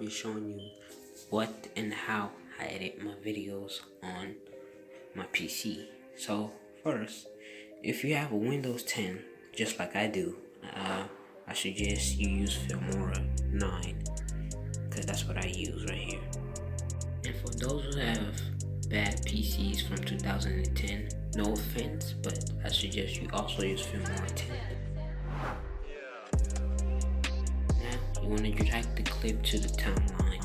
be showing you what and how I edit my videos on my PC. So first, if you have a Windows 10, just like I do, I suggest you use Filmora 9, because that's what I use right here. And for those who have bad PCs from 2010, no offense, but I suggest you also use Filmora 10. Now, you want to drag the clip to the timeline.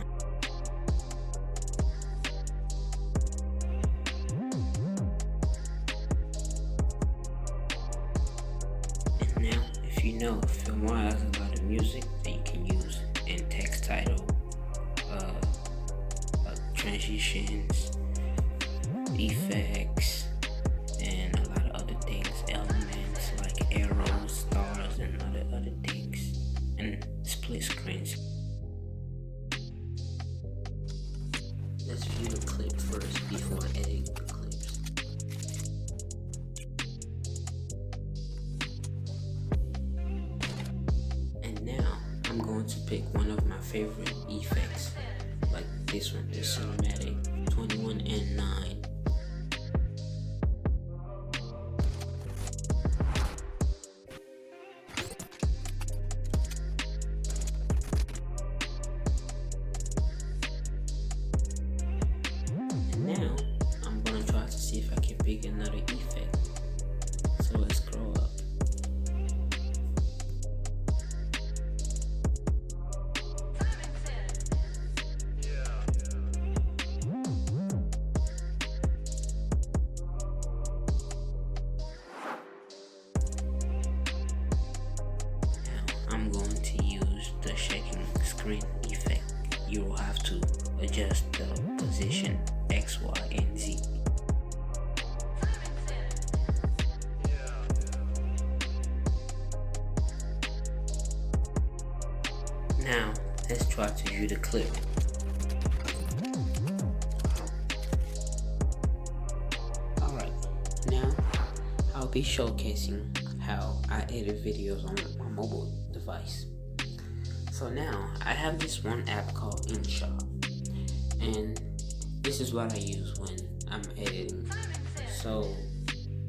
And now, if you know Filmora has a lot of music that you can use in text title, transitions, effects, and a lot of other things, elements like arrows, stars, and other things, and split screens. Let's view the clip first before editing the clips. And now I'm going to pick one of my favorite effects, like this one, the cinematic 21 and 9. And now I'm gonna try to see if I can pick another effect. So let's scroll up. I'm going to use the shaking screen effect. You will have to adjust the position X, Y, and Z. Now, let's try to view the clip. Alright, now I'll be showcasing how I edit videos on my mobile device. So now I have this one app called InShot, and this is what I use when I'm editing. So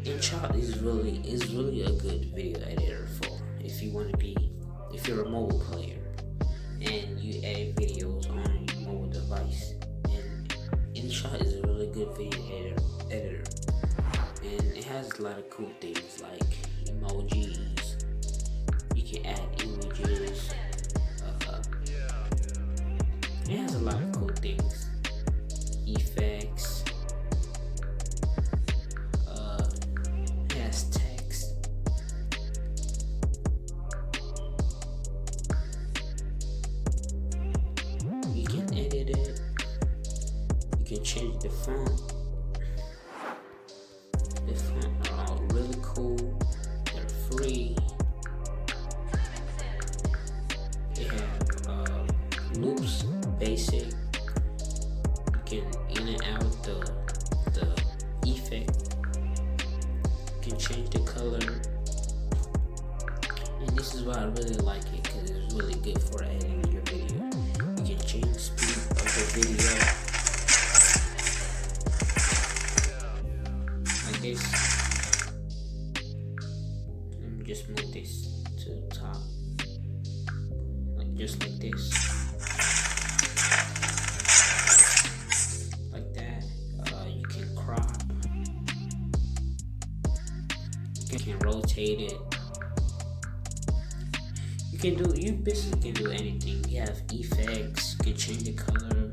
InShot is really a good video editor for if you're a mobile player and you edit videos on your mobile device. And InShot is a really good video editor, and it has a lot of cool things like emojis. You can add images. It has a lot of cool things. Effects. It has text. You can edit it. You can change the font. The font are all really cool. They're free. They have loops, basic. You can in and out the effect. You can change the color. And this is why I really like it, because it's really good for editing your video. You can change the speed of the video. Like this. Let me just move this to the top. Just like this. Like that. You can crop. You can rotate it. You basically can do anything. You have effects. You can change the color.